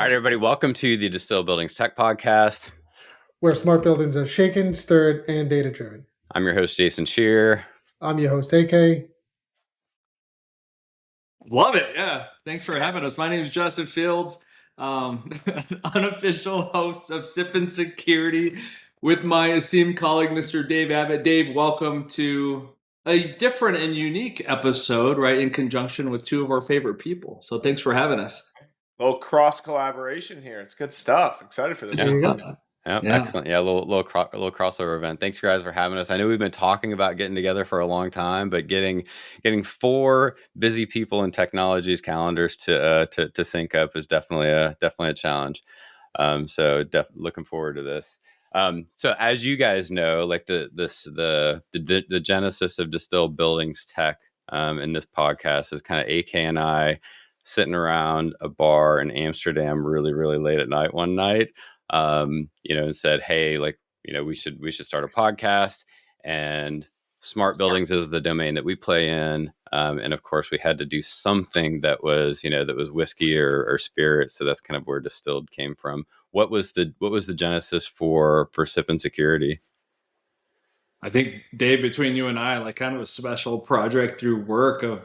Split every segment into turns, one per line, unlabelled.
All right, everybody, welcome to the Distilled Buildings Tech podcast.
Where smart buildings are shaken, stirred, and data-driven.
I'm your host, Jason Shearer.
I'm your host, AK.
Love it. Yeah. Thanks for having us. My name is Justin Fields, unofficial host of Sip and Security with my esteemed colleague, Mr. Dave Abbott. Dave, welcome to a different and unique episode, right, in conjunction with two of our favorite people. So thanks for having us.
A little cross collaboration here. It's good stuff. Excited for this.
Yeah. Excellent. Yeah, a little crossover event. Thanks, guys, for having us. I know we've been talking about getting together for a long time, but getting four busy people in technology's calendars to sync up is definitely a challenge. So looking forward to this. So as you guys know, like the genesis of Distilled Buildings Tech in this podcast is kind of AK and I sitting around a bar in Amsterdam really, really late at night one night, and said, hey, we should start a podcast, and smart buildings is the domain that we play in. And of course we had to do something that was whiskey or spirit. So that's kind of where distilled came from. What was the genesis for Sip and Security?
I think, Dave, between you and I, like kind of a special project through work of,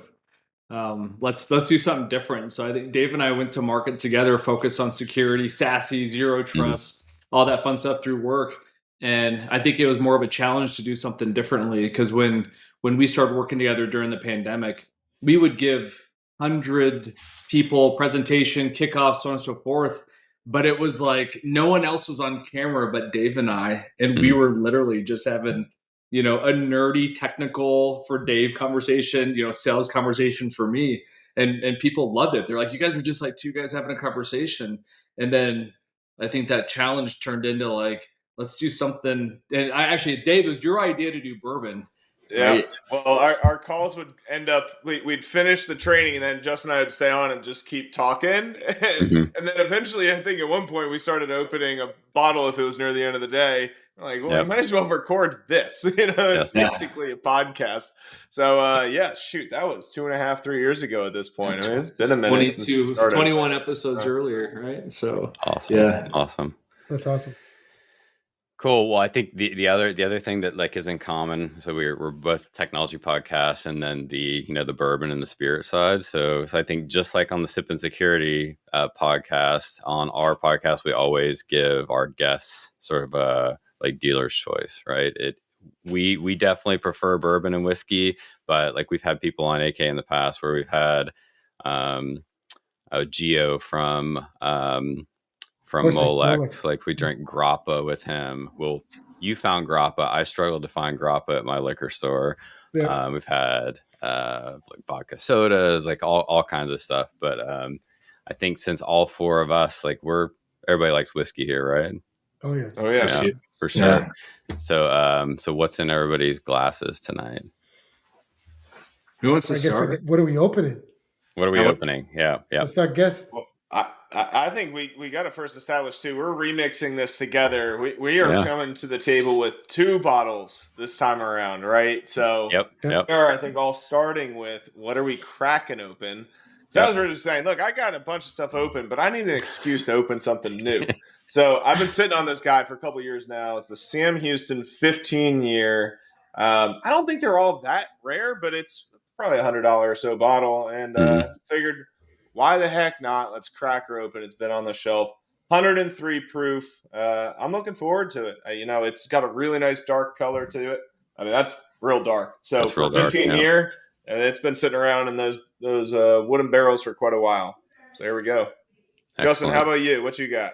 let's do something different. So I think Dave and I went to market together, focused on security, SASE, zero trust, all that fun stuff through work. And I think it was more of a challenge to do something differently, because when we started working together during the pandemic, we would give 100 people presentation, kickoff, so on and so forth. But it was like no one else was on camera but Dave and I, and we were literally just having a nerdy technical for Dave conversation, sales conversation for me. And people loved it. They're like, you guys were just like two guys having a conversation. And then I think that challenge turned into like, let's do something. And Dave, it was your idea to do bourbon.
Yeah.
Right?
Well, our calls would end up, we'd finish the training, and then Justin and I would stay on and just keep talking. And then eventually, I think at one point we started opening a bottle if it was near the end of the day. Like, well, I might as well record this. It's basically a podcast. So, that was 2.5, 3 years ago at this point. I mean, it's been a minute.
21 episodes earlier, right? So,
awesome.
Yeah.
Awesome.
That's awesome.
Cool. Well, I think the other thing that like is in common. So we're both technology podcasts, and then the bourbon and the spirit side. So I think just like on the Sip and Security podcast, on our podcast, we always give our guests sort of a like dealer's choice, right? We definitely prefer bourbon and whiskey, but like we've had people on AK in the past where we've had Geo from Molex, like we drank grappa with him. Well, you found grappa. I struggled to find grappa at my liquor store. Yeah. We've had like vodka sodas, like all kinds of stuff. But I think since all four of us, like everybody likes whiskey here, right?
Oh yeah.
Yeah, for sure. Yeah. So what's in everybody's glasses tonight?
Who wants to start?
What are we opening?
Yeah.
Let's not guess.
Well, I think we got to first establish too. We're remixing this together. We are coming to the table with two bottles this time around, right? So I think all starting with what are we cracking open? So I was really just saying, look, I got a bunch of stuff open, but I need an excuse to open something new. So I've been sitting on this guy for a couple of years now. It's the Sam Houston 15-year. I don't think they're all that rare, but it's probably $100 or so bottle, and figured, why the heck not? Let's crack her open. It's been on the shelf. 103 proof. I'm looking forward to it. It's got a really nice dark color to it. I mean, that's real dark. So for 15 year, and it's been sitting around in those wooden barrels for quite a while. So here we go. Excellent. Justin, how about you? What you got?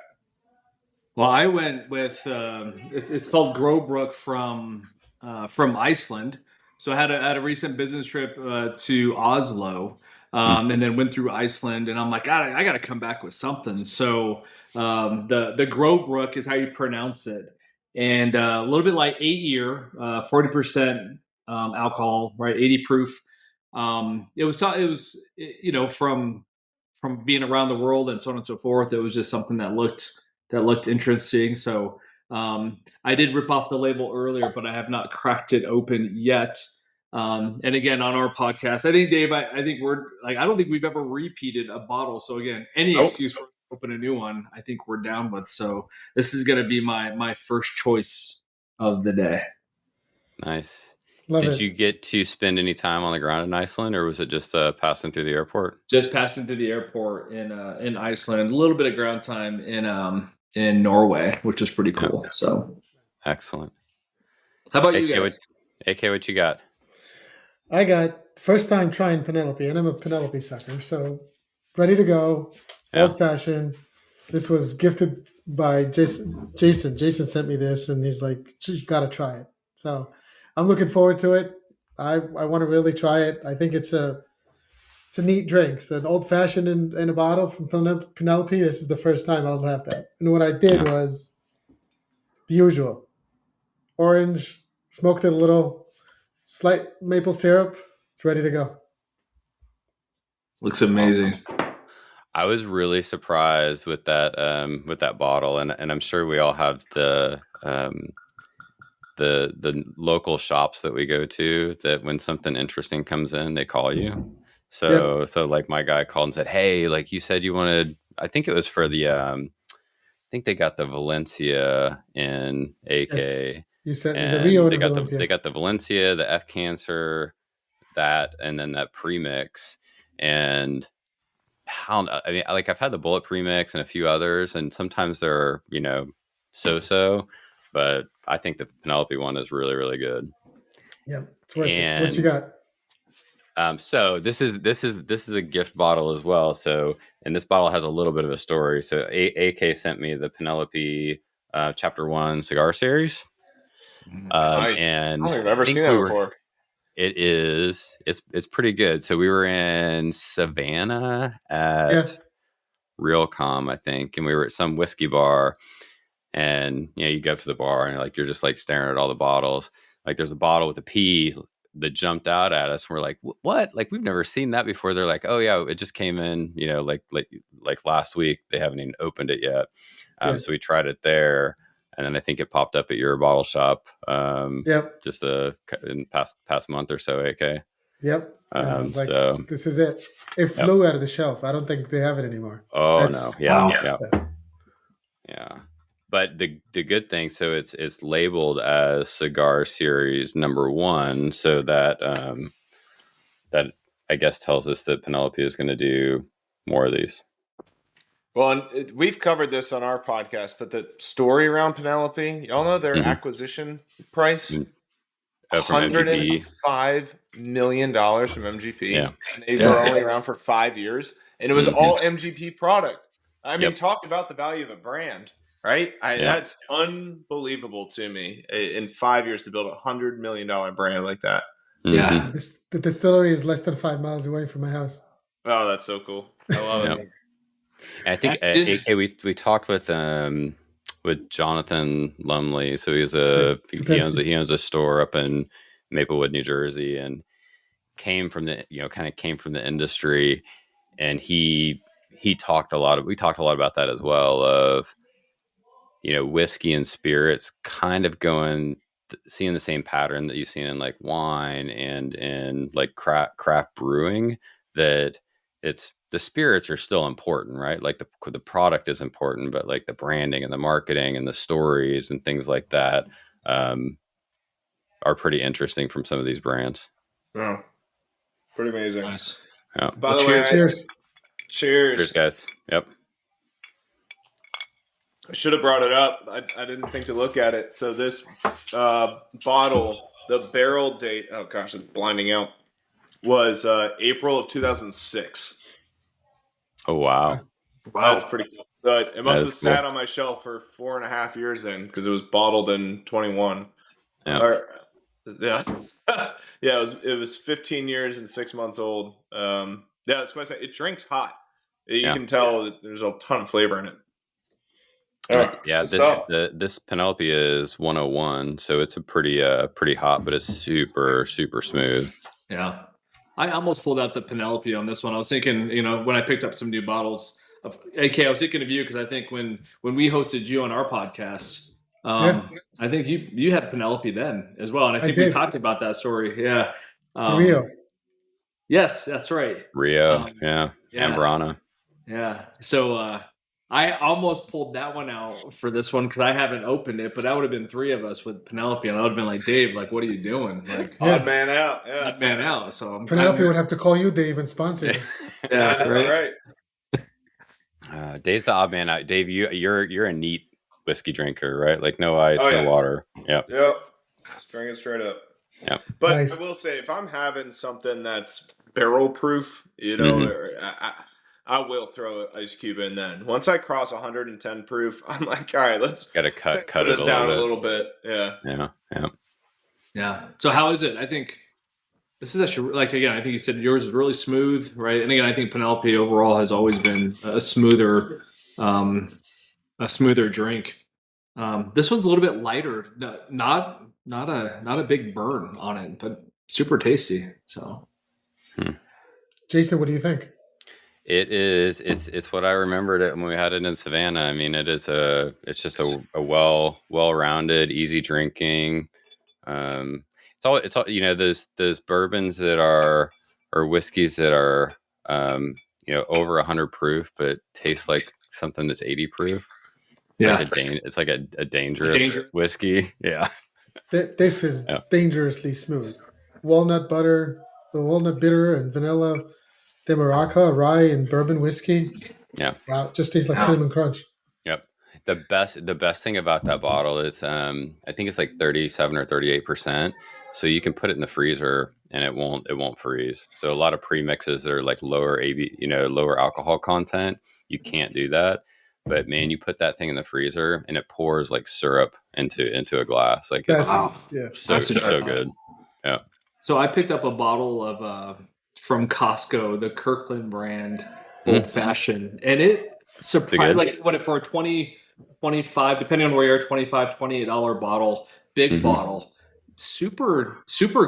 Well, I went with it's called Growbrook from Iceland. So I had a recent business trip to Oslo. And then went through Iceland, and I'm like, God, I got to come back with something. So the Growbrook is how you pronounce it, and a little bit like 8-year, 40% alcohol, right, 80 proof. It was from being around the world and so on and so forth. It was just something that looked interesting. So I did rip off the label earlier, but I have not cracked it open yet. And again, on our podcast, I think, Dave, I think we're like, I don't think we've ever repeated a bottle. So again, any excuse for open a new one, I think we're down with. So this is going to be my first choice of the day.
Nice.
Did
you get to spend any time on the ground in Iceland, or was it just passing through the airport?
Just passing through the airport in Iceland. A little bit of ground time in Norway, which is pretty cool. Yeah. So
excellent.
How about you guys?
AK, what you got?
I got first time trying Penelope, and I'm a Penelope sucker, so ready to go. Old fashioned. This was gifted by Jason. Jason sent me this, and he's like, "You got to try it." So I'm looking forward to it. I want to really try it. I think it's a neat drink. It's an old fashioned in a bottle from Penelope. This is the first time I'll have that. And what I did was the usual: orange, smoked it a little, slight maple syrup. It's ready to go.
Looks amazing.
I was really surprised with that bottle, and I'm sure we all have the local shops that we go to that when something interesting comes in, they call you. So like my guy called and said, "Hey, like you said you wanted," I think it was for the I think they got the Valencia in AK.
Yes. You said the Rio
they got the Valencia, the F Cancer, that, and then that premix. And I mean, like I've had the Bullet premix and a few others, and sometimes they're so, but I think the Penelope one is really, really good.
Yeah, it's worth it. What you got?
So this is a gift bottle as well. So, and this bottle has a little bit of a story. So AK sent me the Penelope Chapter 1 cigar series.
Nice.
And
I've never seen that before.
It's pretty good. So we were in Savannah at Realcom, I think, and we were at some whiskey bar, and you go up to the bar and you're just like staring at all the bottles. Like there's a bottle with a P that jumped out at us. And we're like, what? Like we've never seen that before. They're like, oh yeah, it just came in, like last week. They haven't even opened it yet. So we tried it there. And then I think it popped up at your bottle shop. Just in past month or so, AK.
Yep. This is it. It flew out of the shelf. I don't think they have it anymore.
Oh no. Yeah. But the good thing, so it's labeled as Cigar Series number 1, so that that I guess tells us that Penelope is going to do more of these.
Well, and we've covered this on our podcast, but the story around Penelope, y'all know their acquisition price? $105 million from MGP. Yeah. And they were only around for 5 years. And it was all MGP product. I mean, talk about the value of a brand, right? That's unbelievable to me in 5 years to build a $100 million brand like that.
Yeah. The distillery is less than 5 miles away from my house.
Oh, that's so cool. I love it.
And I think AK, we talked with Jonathan Lumley. So he owns a store up in Maplewood, New Jersey, and came from the industry. And we talked a lot about that as well, of whiskey and spirits kind of seeing the same pattern that you've seen in like wine and in like craft brewing, that the spirits are still important, right? Like the product is important, but like the branding and the marketing and the stories and things like that are pretty interesting from some of these brands.
Yeah, pretty amazing.
Nice.
Yeah.
By the way,
cheers.
Cheers, guys. Yep.
I should have brought it up. I didn't think to look at it. So this bottle, the barrel date, oh gosh, it's blinding out, was April of 2006.
Oh, wow.
That's pretty cool. It must have sat on my shelf for 4.5 years then, because it was bottled in 21. Yeah. It was 15 years and 6 months old. That's what I say. It drinks hot. You can tell that there's a ton of flavor in it.
This Penelope is 101, so it's a pretty hot, but it's super, super smooth.
Yeah. I almost pulled out the Penelope on this one. I was thinking, when I picked up some new bottles of AK, I was thinking of you because I think when we hosted you on our podcast, I think you had Penelope then as well, and I think we talked about that story. Yeah,
Rio.
Yes, that's right.
Rio, Ambrana.
Yeah. So I almost pulled that one out for this one because I haven't opened it, but that would have been 3 of us with Penelope, and I would have been like, Dave, like, what are you doing? Like,
odd man out. Yeah.
Odd man out. So
Penelope would have to call you, Dave, and sponsor you.
Yeah, right.
Dave's the odd man out. Dave, you're a neat whiskey drinker, right? Like no ice, no water. Yep.
Just drink it straight up.
Yep.
But nice. I will say, if I'm having something that's barrel proof, you know, I will throw an ice cube in then. Once I cross 110 proof, I'm like, all right, let's
cut
this
it
down a little bit.
Yeah. So how is it? I think this is actually, like, again, I think you said yours is really smooth, right? And again, I think Penelope overall has always been a smoother drink. This one's a little bit lighter, not a big burn on it, but super tasty. So,
Jason, what do you think?
It's what I remembered it when we had it in Savannah. I mean, it's just a well-rounded, easy drinking. It's all you know, those bourbons that are, or whiskeys that are over 100 proof but taste like something that's 80 proof. It's like a dangerous whiskey. Yeah.
This is dangerously smooth. Walnut butter, the walnut bitter, and vanilla, Demaraka, rye, and bourbon whiskey.
Yeah.
Wow, it just tastes like cinnamon crunch.
Yep. The best thing about that bottle is I think it's like 37 or 38%. So you can put it in the freezer and it won't freeze. So a lot of premixes that are like lower lower alcohol content, you can't do that. But man, you put that thing in the freezer and it pours like syrup into a glass. Like it's so good. Yeah.
So I picked up a bottle of from Costco, the Kirkland brand old fashioned, and it surprised, like, what, for a 25, depending on where you're, $25, $28 bottle, big bottle, super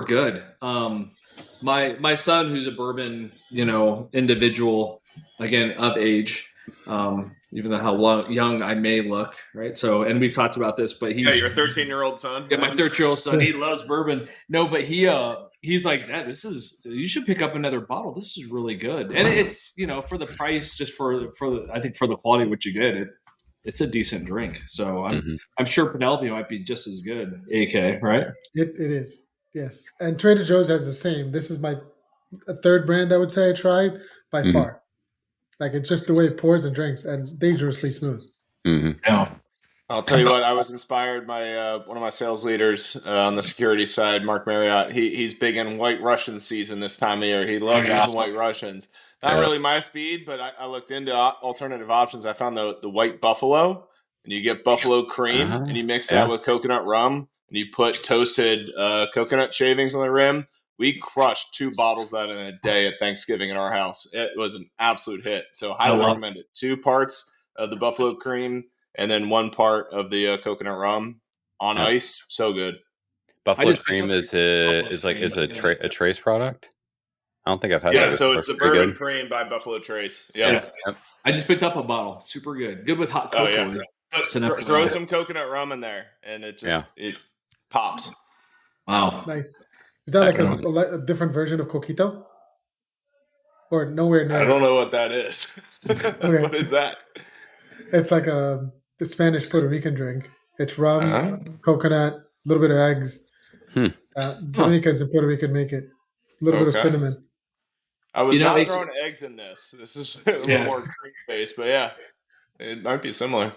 good. My son, who's a bourbon individual, again, of age, even though how young I may look, right? So, and we've talked about this, but he's
your 13-year-old son.
Yeah, my 13-year-old son. He loves bourbon. No, but he's like, Dad, you should pick up another bottle. This is really good, and it's for the price, just for I think for the quality of what you get, it's a decent drink. So I'm sure Penelope might be just as good. AK, right?
It is, yes. And Trader Joe's has the same. This is a third brand I would say I tried by far. Like, it's just the way it pours and drinks, and dangerously smooth.
Yeah.
I'll tell you what, I was inspired by one of my sales leaders on the security side, Mark Marriott. He's big in White Russian season this time of year. He loves using White Russians. Not really my speed, but I looked into alternative options. I found the White Buffalo, and you get buffalo cream, and you mix that with coconut rum, and you put toasted coconut shavings on the rim. We crushed 2 bottles of that in a day at Thanksgiving in our house. It was an absolute hit. So highly recommend it. 2 parts of the buffalo cream and then 1 part of the coconut rum on ice. So good.
Buffalo cream is a Trace product. I don't think I've had that.
Yeah, so it's the bourbon cream by Buffalo Trace. Yep.
I just picked up a bottle. Super good. Good with hot cocoa.
But throw some coconut rum in there, and it pops.
Wow.
Nice. Is that like a different version of coquito? Or nowhere near?
I don't know what that is. Okay. What is that?
It's like the Spanish Puerto Rican drink. It's rum, coconut, a little bit of eggs. Dominicans and Puerto Rican make it. A little bit of cinnamon.
I was not throwing eggs in this. This is a little more cream-based, but it might be similar.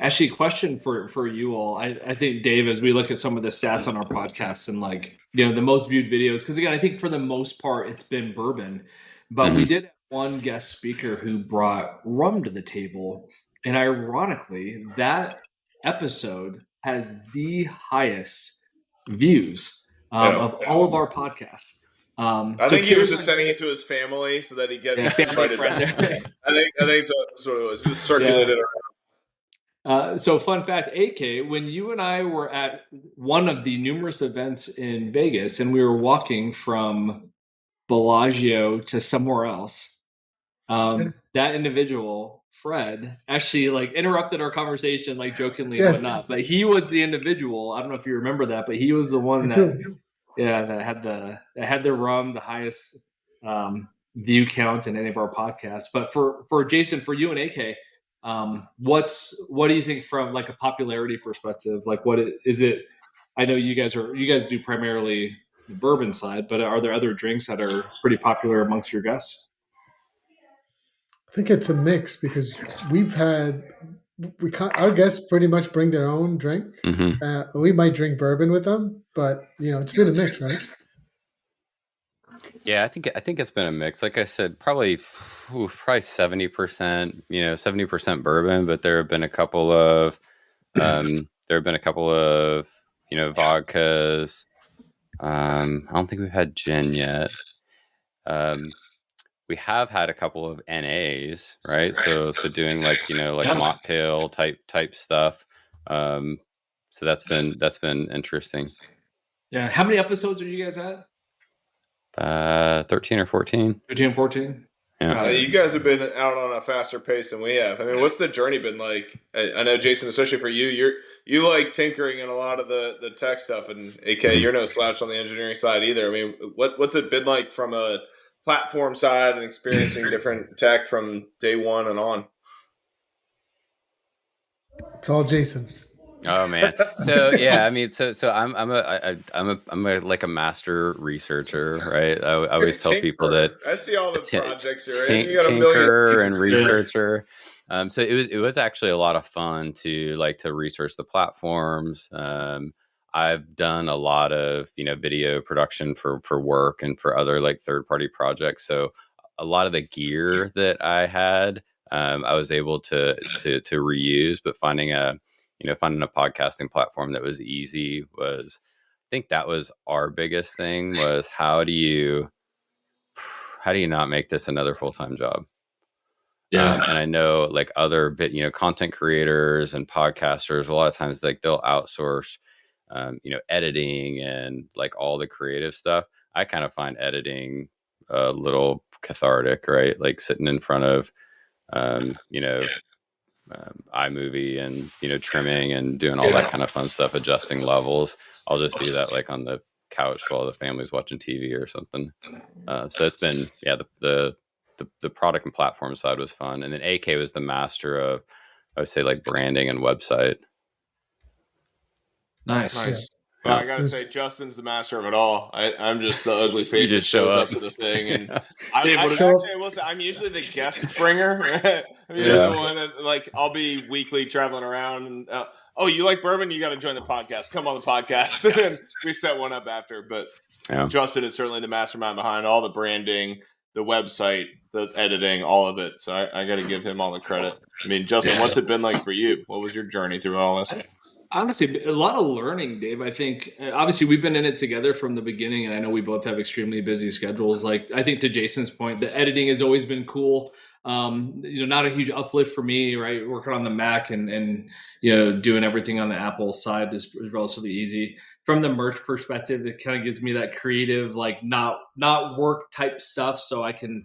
Actually, question for you all. I think, Dave, as we look at some of the stats on our podcasts and the most viewed videos, because again, I think for the most part it's been bourbon, but we did have one guest speaker who brought rum to the table, and ironically, that episode has the highest views of all of our podcasts.
I think he was just sending it to his family so that he get invited back. I think that's what it was. Just circulated around.
So fun fact, AK, when you and I were at one of the numerous events in Vegas and we were walking from Bellagio to somewhere else, that individual, Fred, actually interrupted our conversation, jokingly and whatnot. But he was the individual. I don't know if you remember that, but he was the one that had the rum, the highest view count in any of our podcasts. But for Jason, for you and AK, What do you think from like a popularity perspective? Like, what is it? I know you guys do primarily the bourbon side, but are there other drinks that are pretty popular amongst your guests?
I think it's a mix because our guests pretty much bring their own drink. We might drink bourbon with them, but it's been a mix, right?
Yeah, I think it's been a mix. Like I said, probably 70%, 70% bourbon, but there have been a couple of vodkas. I don't think we've had gin yet. We have had a couple of NAs, right? So doing like mocktail type stuff. So that's been interesting.
Yeah. How many episodes are you guys at?
13 or 14.
13, 14.
Yeah. You guys have been out on a faster pace than we have. I mean, what's the journey been like? I know, Jason, especially for you, you like tinkering in a lot of the tech stuff, and AK, you're no slouch on the engineering side either. I mean, what's it been like from a platform side and experiencing different tech from day one and on?
It's all Jason.
Oh man. So yeah, I mean, so I'm a like a master researcher, right? I always tell people that
I see all the projects you're in. You got
tinker and researcher. So it was actually a lot of fun to research the platforms. I've done a lot of video production for work and for other like third party projects. So a lot of the gear that I had, I was able to reuse, but finding a podcasting platform that was easy I think that was our biggest thing, was how do you not make this another full-time job? Yeah. And I know like other content creators and podcasters, a lot of times like they'll outsource, editing and like all the creative stuff. I kind of find editing a little cathartic, right? Like sitting in front of, iMovie and trimming and doing all that kind of fun stuff, adjusting levels. I'll just do that like on the couch while the family's watching TV or something. So it's been the product and platform side was fun, and then AK was the master of, I would say, like branding and website.
Nice.
Well, I gotta say, Justin's the master of it all. I'm just the ugly face that shows up to the thing, and I'm usually the guest bringer. I'm the one that I'll be weekly traveling around, and you like bourbon? You got to join the podcast. Come on the podcast, and we set one up after. But Justin is certainly the mastermind behind all the branding, the website, the editing, all of it. So I got to give him all the credit. I mean, Justin, what's it been like for you? What was your journey through all this?
Honestly, a lot of learning, Dave. I think obviously we've been in it together from the beginning, and I know we both have extremely busy schedules. Like I think to Jason's point, the editing has always been cool. Not a huge uplift for me, right? Working on the Mac and doing everything on the Apple side is relatively easy. From the merch perspective, it kind of gives me that creative, like not work type stuff, so I can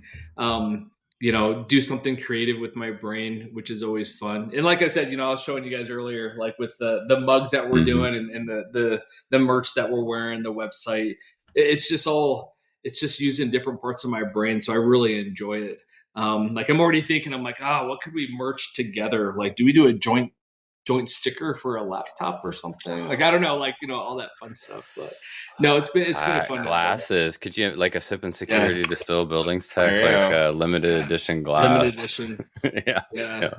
do something creative with my brain, which is always fun. And like I said, I was showing you guys earlier, like with the mugs that we're doing and the merch that we're wearing, the website, it's just using different parts of my brain. So I really enjoy it. Like I'm already thinking, I'm like, what could we merch together? Like, do we do a joint sticker for a laptop or something? Like, I don't know, like, all that fun stuff, but no, it's been a fun
glasses. Could you like a Sip and Security Distilled Buildings Tech, like limited edition glass?
Limited edition. Yeah.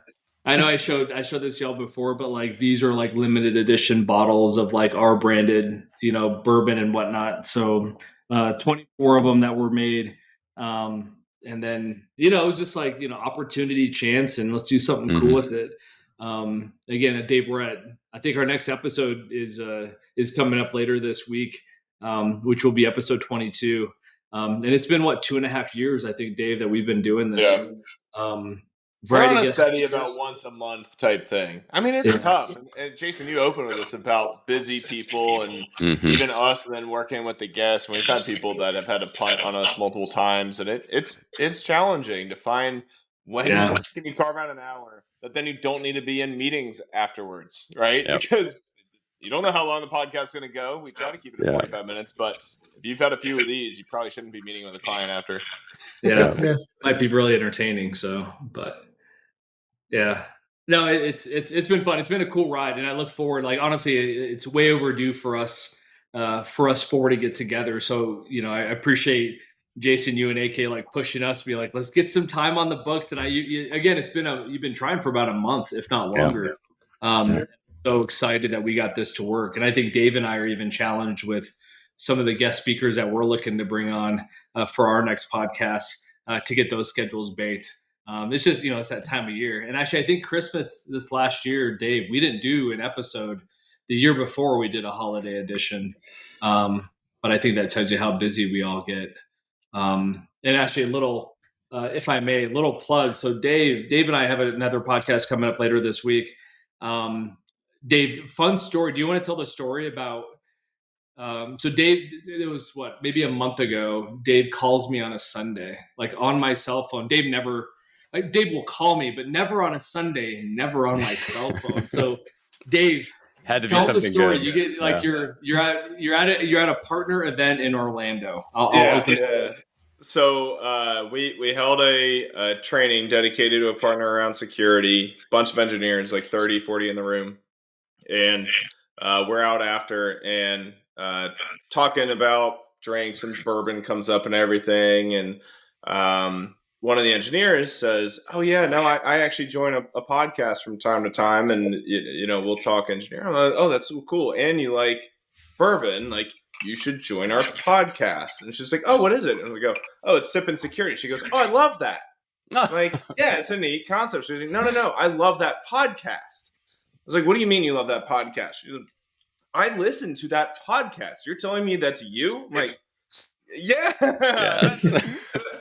I know I showed this y'all before, but like these are like limited edition bottles of like our branded, bourbon and whatnot. So 24 of them that were made. And then, it was just like, opportunity, chance, and let's do something cool with it. Again, Dave, I think our next episode is coming up later this week, which will be episode 22. And it's been 2.5 years, I think, Dave, that we've been doing this.
We're on a steady about once a month type thing. I mean, it's tough. And Jason, you opened with us about busy people and even us, and then working with the guests. We've had people that have had to punt on us multiple times, and it's challenging to find when can you carve out an hour that then you don't need to be in meetings afterwards, right? Yep. Because you don't know how long the podcast is going to go. We try to keep it at 45 minutes, but if you've had a few of these, you probably shouldn't be meeting with a client after.
Yeah, might be really entertaining. So, but yeah. No, it's been fun. It's been a cool ride, and I look forward. Like honestly, it's way overdue for us four to get together. So I appreciate Jason, you and AK like pushing us to be like, let's get some time on the books. And again, you've been trying for about a month, if not longer. So excited that we got this to work, and I think Dave and I are even challenged with some of the guest speakers that we're looking to bring on for our next podcast to get those schedules baked. It's just, it's that time of year. And actually, I think Christmas this last year, Dave, we didn't do an episode. The year before, we did a holiday edition. But I think that tells you how busy we all get. And actually, a little, if I may, a little plug. So Dave and I have another podcast coming up later this week. Dave, fun story. Do you want to tell the story about so Dave, it was maybe a month ago, Dave calls me on a Sunday, like on my cell phone. Dave will call me, but never on a Sunday, never on my cell phone. So Dave,
had to be something the story.
Good. You get you're at a partner event in Orlando. I'll open it.
So we held a training dedicated to a partner around security, bunch of engineers, like 30, 40 in the room. And we're out after and talking about drinks, and bourbon comes up and everything. And one of the engineers says, "Oh yeah, no, I actually join a podcast from time to time, and we'll talk engineering." I'm like, "Oh, that's so cool. And you like bourbon, like you should join our podcast." And she's like, "Oh, what is it?" And we go, "Oh, it's Sip and Security." She goes, "Oh, I love that." I'm like, yeah, it's a neat concept. She's like, No, I love that podcast. I was like, "What do you mean you love that podcast?" She's like, "I listen to that podcast. You're telling me that's you?" I'm like, yeah. Yes.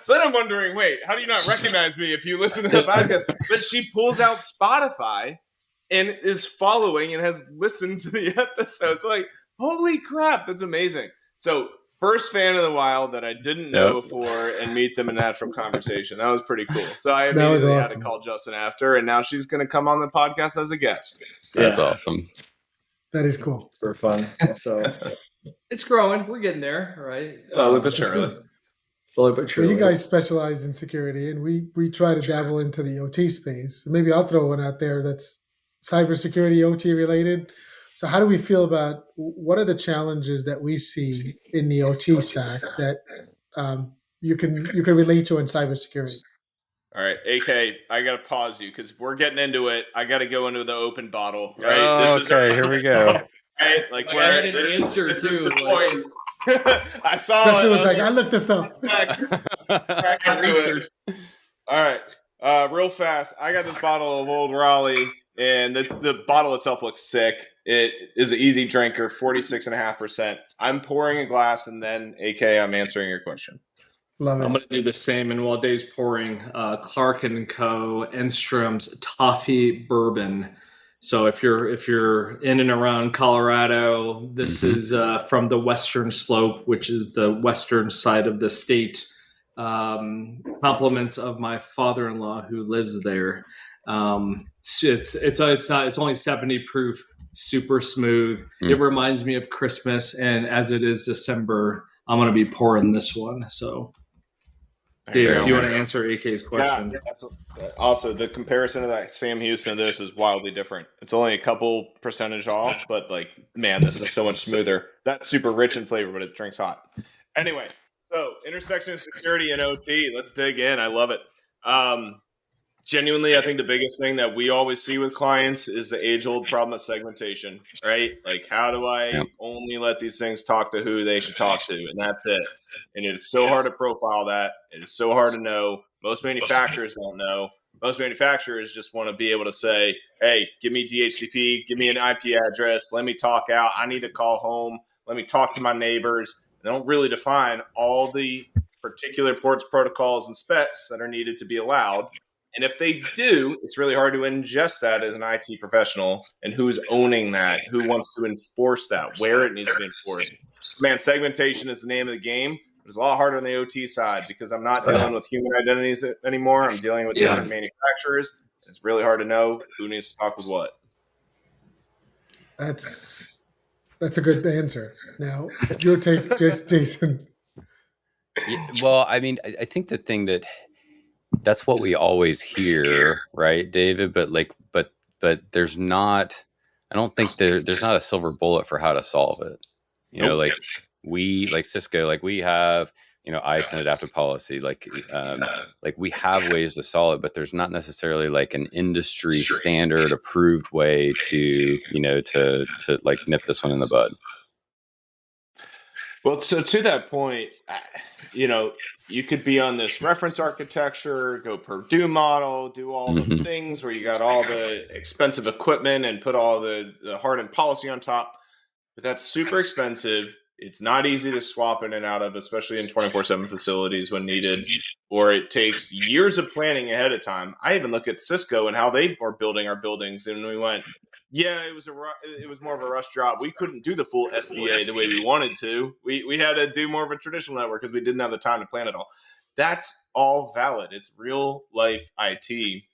So then I'm wondering, wait, how do you not recognize me if you listen to the podcast? But she pulls out Spotify and is following and has listened to the episodes. So like, holy crap, that's amazing. So first fan of the wild that I didn't know before and meet them in natural conversation. That was pretty cool. So I immediately had to call Justin after, and now she's going to come on the podcast as a guest.
That's awesome.
That is cool.
For fun. So it's growing. We're getting there, right?
Slowly but surely.
Well, you guys specialize in security, and we try to dabble into the OT space. Maybe I'll throw one out there that's cybersecurity OT related. So how do we feel about what are the challenges that we see in the OT stack that you can relate to in cybersecurity?
All right, AK, I got to pause you because we're getting into it. I got to go into the open bottle, right?
This is here we go.
Right? Like, I had an answer too. Is the point. I saw
Justin was like, I looked this up.
Research. All right, real fast. I got this bottle of Old Raleigh, and the bottle itself looks sick. It is an easy drinker, 46.5%. I'm pouring a glass, and then AK, I'm answering your question.
Love it.
I'm going to do the same. And while Dave's pouring, Clark & Co. Enstrom's Toffee Bourbon. So if you're in and around Colorado, this is from the Western Slope, which is the western side of the state. Compliments of my father-in-law who lives there. It's only 70 proof, super smooth. It reminds me of Christmas, and as it is December, I'm going to be pouring this one. So. Dave, if you want to answer AK's question.
Yeah, also, the comparison of that Sam Houston to this is wildly different. It's only a couple percentage off, but man, this is so much smoother. That's super rich in flavor, but it drinks hot. Anyway, so intersection of security and OT. Let's dig in. I love it. Genuinely, I think the biggest thing that we always see with clients is the age-old problem of segmentation, right? Like, how do I only let these things talk to who they should talk to? And that's it. And it is so hard to profile that. It is so hard to know. Most manufacturers don't know. Most manufacturers just want to be able to say, hey, give me DHCP, give me an IP address, let me talk out. I need to call home. Let me talk to my neighbors. They don't really define all the particular ports, protocols, and specs that are needed to be allowed. And if they do, it's really hard to ingest that as an IT professional, and who's owning that, who wants to enforce that, where it needs to be enforced. Man, segmentation is the name of the game. It's a lot harder on the OT side because I'm not dealing with human identities anymore. I'm dealing with different manufacturers. It's really hard to know who needs to talk with what.
That's a good answer. Now, your take, Jason.
Yeah, well, I mean, I think the thing that's what we always hear, right, David? But but there's not. I don't think there's not a silver bullet for how to solve it. Like Cisco, like we have, Iceland adaptive policy, like we have ways to solve it, but there's not necessarily like an industry standard approved way to, to like nip this one in the bud.
Well, so to that point, you could be on this reference architecture, go Purdue model, do all the things where you got all the expensive equipment and put all the hardened policy on top. But that's super expensive. It's not easy to swap in and out of, especially in 24/7 facilities when needed, or it takes years of planning ahead of time. I even look at Cisco and how they are building our buildings, and we went, yeah, it was more of a rush job. We couldn't do the full SDA the way we wanted to. We had to do more of a traditional network because we didn't have the time to plan it all. That's all valid. It's real life IT.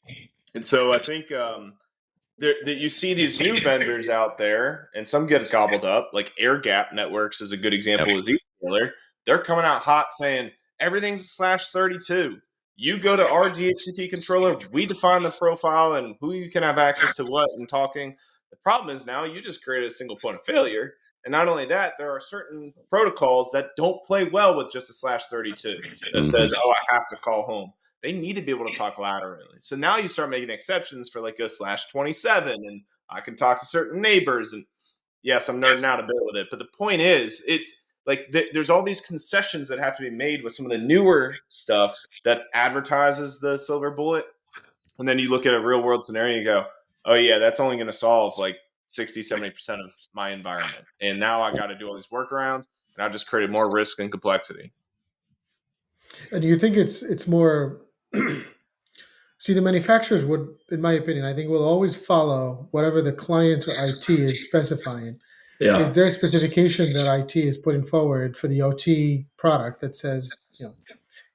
And so I think that you see these new vendors out there, and some get gobbled up. Like Air Gap Networks is a good example of Zscaler. They're coming out hot saying everything's /32. You go to our DHCP controller, we define the profile and who you can have access to what and talking. The problem is now you just created a single point of failure. And not only that, there are certain protocols that don't play well with just a /32 that says, oh, I have to call home. They need to be able to talk laterally. So now you start making exceptions for like a /27, and I can talk to certain neighbors. And yes, I'm nerding out a bit with it. But the point is, it's like there's all these concessions that have to be made with some of the newer stuff that advertises the silver bullet. And then you look at a real world scenario and you go, oh yeah, that's only going to solve like 60-70% of my environment. And now I got to do all these workarounds, and I've just created more risk and complexity.
And do you think it's more see, the manufacturers would, in my opinion, I think will always follow whatever the client or IT is specifying. Yeah. Is there a specification that IT is putting forward for the OT product that says,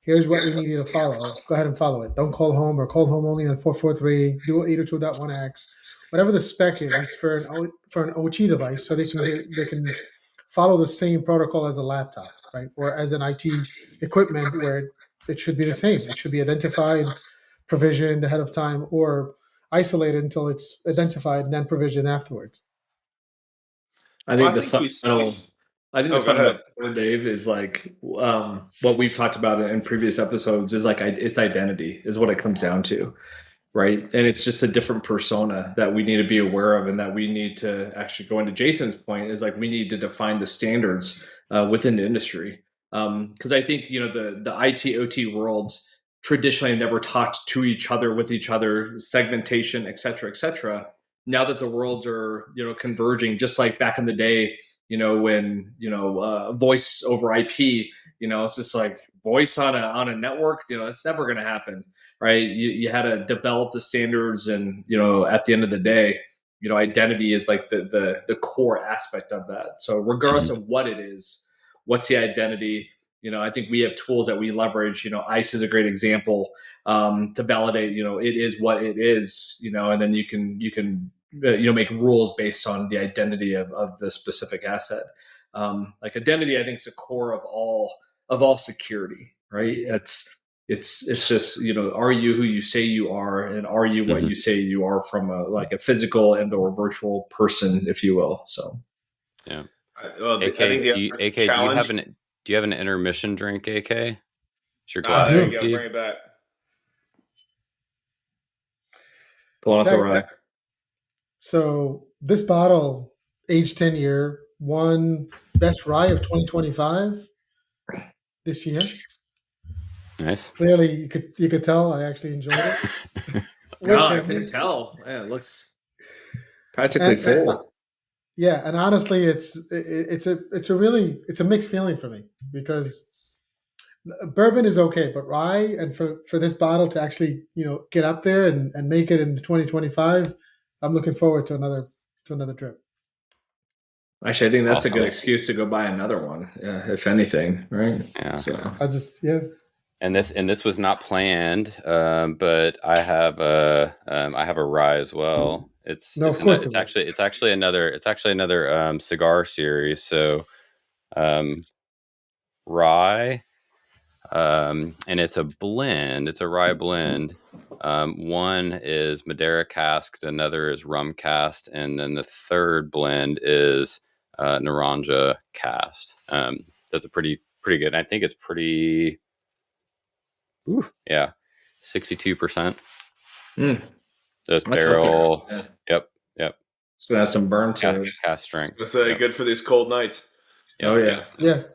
here's what we need you to follow. Go ahead and follow it. Don't call home, or call home only on 443. Do 802.1x. Whatever the spec is for an OT device, so they can follow the same protocol as a laptop, right? Or as an IT equipment where it should be the same. It should be identified, provisioned ahead of time, or isolated until it's identified and then provisioned afterwards.
I think the fundamental, Dave, is like what we've talked about in previous episodes is like it's identity is what it comes down to, right? And it's just a different persona that we need to be aware of, and that we need to actually go into Jason's point is like we need to define the standards within the industry. Because I think the IT OT worlds traditionally have never talked to each other, with each other, segmentation, et cetera, et cetera. Now that the worlds are, converging, just like back in the day, when, voice over IP, it's just like voice on a network, it's never going to happen, right? You had to develop the standards, and, at the end of the day, identity is like the core aspect of that. So regardless of what it is, what's the identity? I think we have tools that we leverage. ICE is a great example to validate. It is what it is. And then you can make rules based on the identity of the specific asset. Like identity, I think, is the core of all security. Right? It's just are you who you say you are, and are you what you say you are from a physical and or virtual person, if you will. So
yeah.
Well,
AK,
I think
AK, do you have an intermission drink, AK? Is your glass
there you go. Bring it back.
Pull off the rack.
So this bottle, aged 10 year, won best rye of 2025 this year.
Nice.
Clearly, you could tell I actually enjoyed it.
I can tell. Man, it looks practically full.
Yeah, and honestly, it's a mixed feeling for me, because bourbon is okay, but rye, and for this bottle to actually get up there and make it into 2025, I'm looking forward to another trip.
Actually, I think that's a good excuse to go buy another one, if anything, right?
Yeah.
So
And this was not planned, but I have a rye as well. It's actually another cigar series. So rye, and it's a blend. It's a rye blend. One is Madeira casked, another is rum cast, and then the third blend is Naranja cast. That's a pretty good. I think it's pretty. 62%. This barrel. Yep.
It's gonna have some burn to it.
Cast strength.
That's good for these cold nights.
Yes.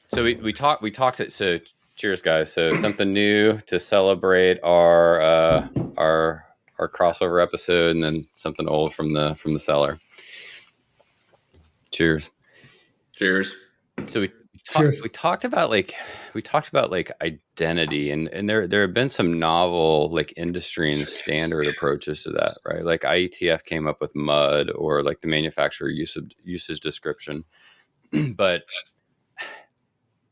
So we talked. So cheers, guys. So something new to celebrate our crossover episode, and then something old from the cellar. Cheers. So we talked about identity, and there have been some novel like industry and standard approaches to that, right? Like IETF came up with MUD, or like the manufacturer usage description, but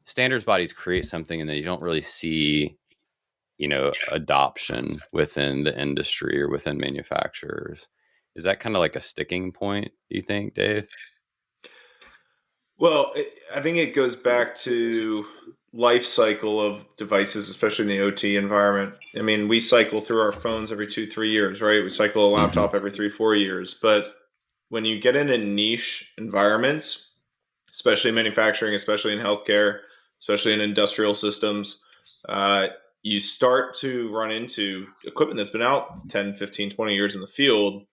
standards bodies create something, and then you don't really see, adoption within the industry or within manufacturers. Is that kind of like a sticking point, do you think, Dave?
Well, I think it goes back to life cycle of devices, especially in the OT environment. I mean, we cycle through our phones every 2-3 years, right? We cycle a laptop every 3-4 years. But when you get into niche environments, especially in manufacturing, especially in healthcare, especially in industrial systems, you start to run into equipment that's been out 10, 15, 20 years in the field,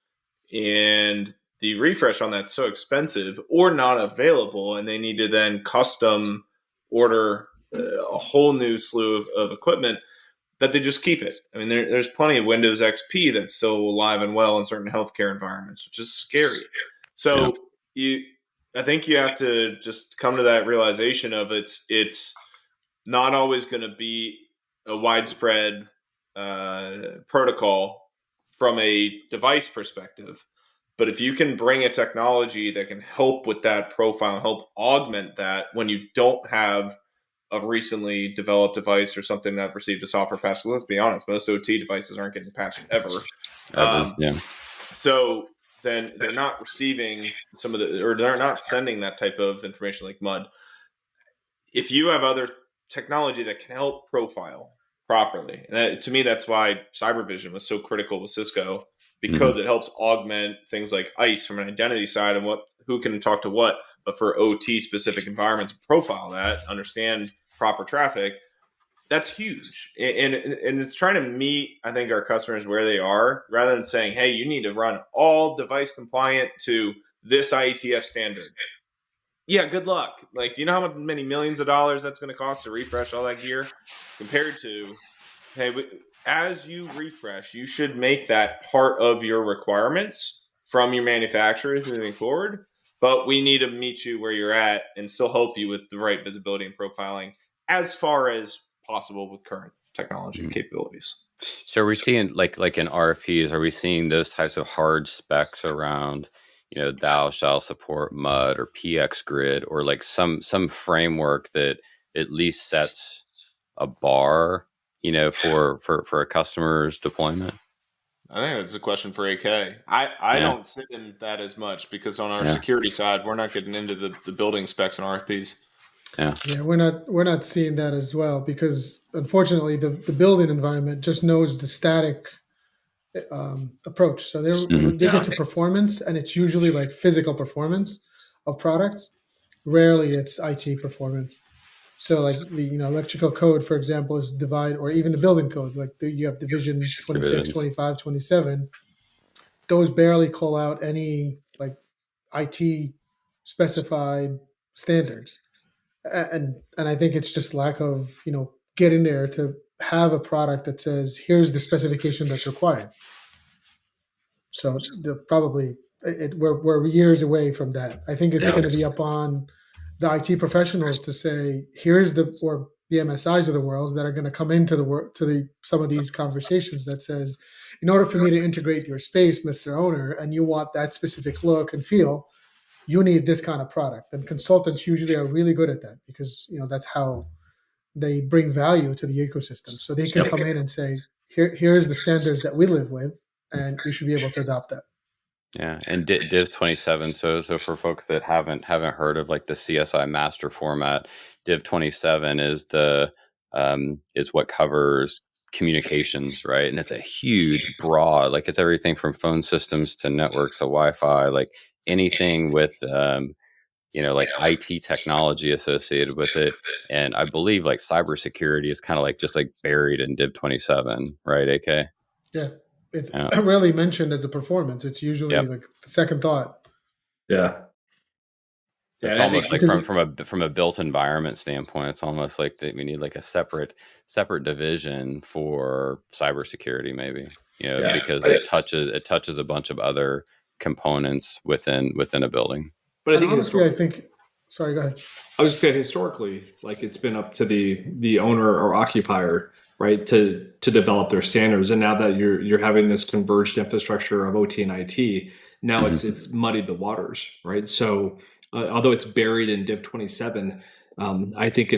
and the refresh on that's so expensive or not available, and they need to then custom order a whole new slew of equipment that they just keep it. I mean, there's plenty of Windows XP that's still alive and well in certain healthcare environments, which is scary. So I think you have to just come to that realization of it's not always going to be a widespread protocol from a device perspective. But if you can bring a technology that can help with that profile, help augment that when you don't have a recently developed device or something that received a software patch, let's be honest, most OT devices aren't getting patched ever. So then they're not receiving or they're not sending that type of information like MUD. If you have other technology that can help profile properly, and to me, that's why CyberVision was so critical with Cisco, because it helps augment things like ICE from an identity side and who can talk to what, but for OT specific environments, profile that, understand proper traffic. That's huge. And it's trying to meet, I think, our customers where they are, rather than saying, hey, you need to run all device compliant to this IETF standard. Yeah, good luck. Like, do you know how many millions of dollars that's going to cost to refresh all that gear compared to, hey, as you refresh, you should make that part of your requirements from your manufacturers moving forward. But we need to meet you where you're at and still help you with the right visibility and profiling as far as possible with current technology and capabilities.
So are we seeing like in RFPs, are we seeing those types of hard specs around, thou shall support MUD or PX grid, or like some framework that at least sets a bar, for a customer's deployment?
I think that's a question for AK. I don't sit in that as much, because on our security side, we're not getting into the building specs and RFPs.
Yeah, we're not seeing that as well, because unfortunately the building environment just knows the static approach. So they get to performance, and it's usually like physical performance of products. Rarely it's IT performance. So like the electrical code, for example, is divided, or even the building code, like you have division 26, 25, 27. Those barely call out any like IT specified standards. And I think it's just lack of, getting there to have a product that says, here's the specification that's required. So we're years away from that. I think it's going to be up on the IT professionals to say, here's the MSIs of the world that are going to come into some of these conversations that says, in order for me to integrate your space, Mr. Owner, and you want that specific look and feel, you need this kind of product. And consultants usually are really good at that, because that's how they bring value to the ecosystem. So they can come in and say, here's the standards that we live with, and you should be able to adopt that.
Yeah, and Div 27. So for folks that haven't heard of like the CSI master format, Div 27 is is what covers communications, right? And it's a huge, broad, like it's everything from phone systems to networks to Wi-Fi, like anything with, like IT technology associated with it. And I believe like cybersecurity is kind of like just like buried in Div 27, right, AK?
Yeah. It's rarely mentioned as a performance. It's usually like the second thought.
Yeah.
It's almost like from a built environment standpoint, it's almost like that we need like a separate division for cybersecurity, maybe, because it touches a bunch of other components within a building.
But I think
honestly, sorry, go ahead.
I was just going to historically, like it's been up to the owner or occupier, right, to develop their standards. And now that you're having this converged infrastructure of OT and IT, now it's muddied the waters, right? So although it's buried in Div 27, I think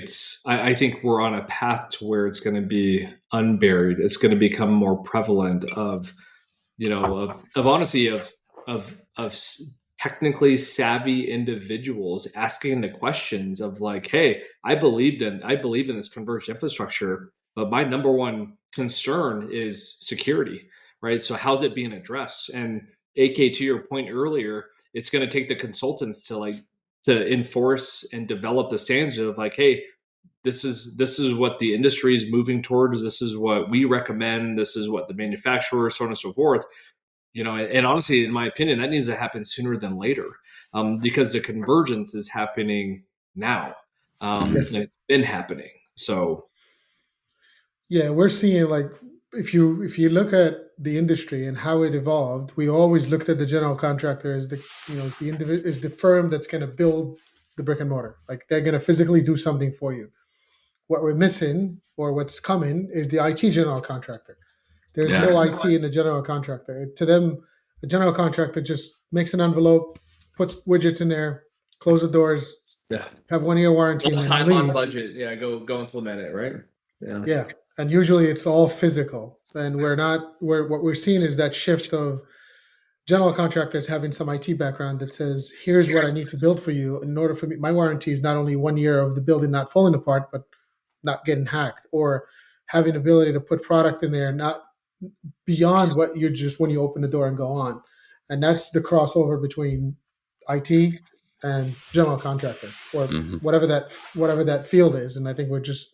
we're on a path to where it's going to be unburied. It's going to become more prevalent of technically savvy individuals asking the questions of like, hey, I believe in this converged infrastructure, but my number one concern is security, right? So how's it being addressed? And AK, to your point earlier, it's going to take the consultants to enforce and develop the standards of like, hey, this is what the industry is moving towards. This is what we recommend. This is what the manufacturers, so on and so forth. And honestly, in my opinion, that needs to happen sooner than later, because the convergence is happening now. It's been happening. So,
yeah, we're seeing like if you look at the industry and how it evolved, we always looked at the general contractor as is the firm that's going to build the brick and mortar. Like they're going to physically do something for you. What we're missing, or what's coming, is the IT general contractor. There's no IT in the general contractor. To them, the general contractor just makes an envelope, puts widgets in there, close the doors, have 1 year warranty, and
time on budget. Yeah, go implement it, right?
Yeah. And usually it's all physical. And what we're seeing is that shift of general contractors having some IT background that says, here's what I need to build for you. In order for me, my warranty is not only 1 year of the building not falling apart, but not getting hacked, or having the ability to put product in there, not beyond what you just when you open the door and go on. And that's the crossover between IT and general contractor, or whatever that field is. And I think we're just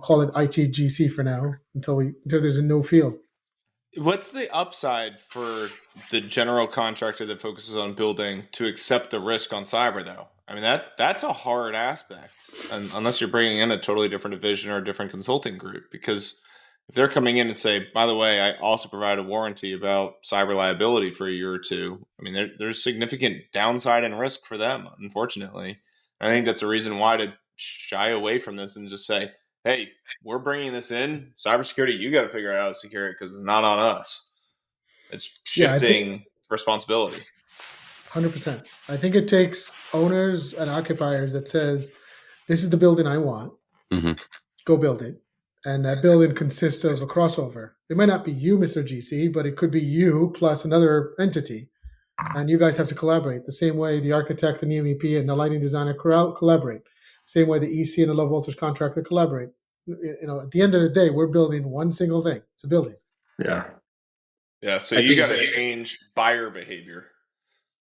call it ITGC for now until there's a new field.
What's the upside for the general contractor that focuses on building to accept the risk on cyber, though? I mean, that's a hard aspect, unless you're bringing in a totally different division or a different consulting group. Because if they're coming in and say, by the way, I also provide a warranty about cyber liability for a year or two, I mean, there's significant downside and risk for them, unfortunately. I think that's a reason why to shy away from this and just say, hey, we're bringing this in. Cybersecurity, you got to figure out how to secure it because it's not on us. It's shifting responsibility.
100%. I think it takes owners and occupiers that says, this is the building I want. Go build it. And that building consists of a crossover. It might not be you, Mr. GC, but it could be you plus another entity. And you guys have to collaborate. The same way the architect and the MEP and the lighting designer collaborate. Same way the EC and the low voltage contractor collaborate. At the end of the day, we're building one single thing. It's a building.
Yeah.
Yeah. So you got to change buyer behavior,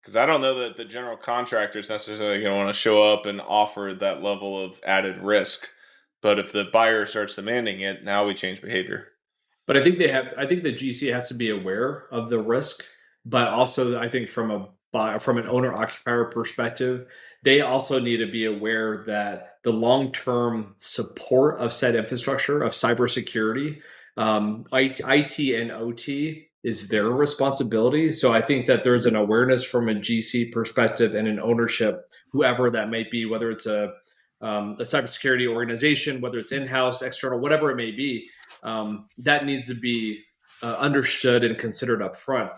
because I don't know that the general contractor is necessarily going to want to show up and offer that level of added risk. But if the buyer starts demanding it, now we change behavior.
But I think the GC has to be aware of the risk, but also I think from an owner occupier perspective, they also need to be aware that the long-term support of said infrastructure, of cybersecurity, IT and OT is their responsibility. So I think that there's an awareness from a GC perspective and an ownership, whoever that might be, whether it's a cybersecurity organization, whether it's in-house, external, whatever it may be, that needs to be understood and considered up front.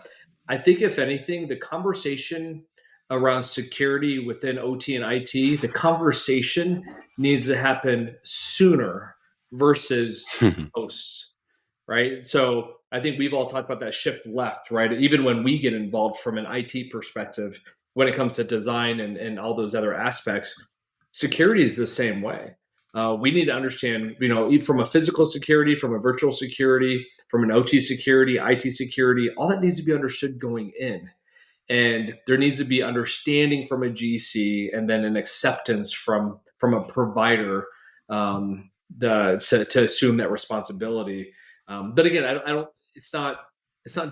I think, if anything, the conversation around security within OT and IT, the conversation needs to happen sooner versus post, right? So I think we've all talked about that shift left, right? Even when we get involved from an IT perspective, when it comes to design and all those other aspects, security is the same way. We need to understand, from a physical security, from a virtual security, from an OT security, IT security, all that needs to be understood going in. And there needs to be understanding from a GC and then an acceptance from a provider to assume that responsibility. But again, I don't. It's not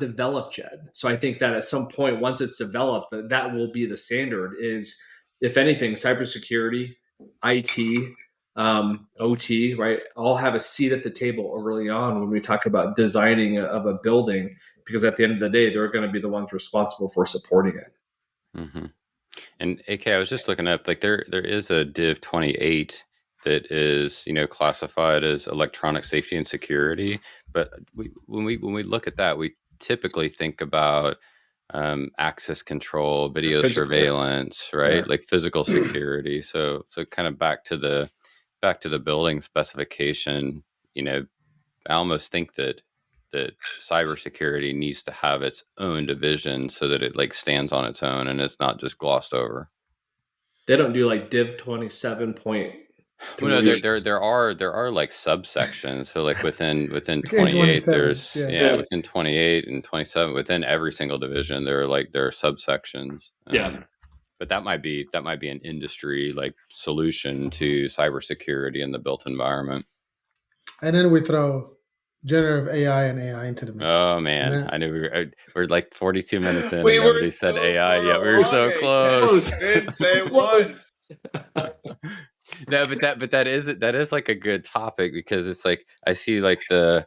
developed yet. So I think that at some point, once it's developed, that will be the standard. Is, if anything, cybersecurity, IT, OT, right, all have a seat at the table early on when we talk about designing of a building, because at the end of the day, they're going to be the ones responsible for supporting it.
Mm-hmm. And AK, I was just looking up, like there is a Div 28 that is, classified as electronic safety and security. But when we look at that, we typically think about access control, video surveillance, right? Yeah. Like physical security. So kind of back to the building specification, I almost think that cybersecurity needs to have its own division so that it like stands on its own and it's not just glossed over.
They don't do like Div 27.3.
Well, no, there are like subsections. So like within 28, there's within 28 and 27, within every single division, there are subsections. But that might be an industry like solution to cybersecurity in the built environment.
And then we throw generative AI and AI into the mix.
Oh man, I knew we're like 42 minutes in and nobody said AI yet. We were so close.
Didn't say it once.
No, but that is like a good topic, because it's like I see like the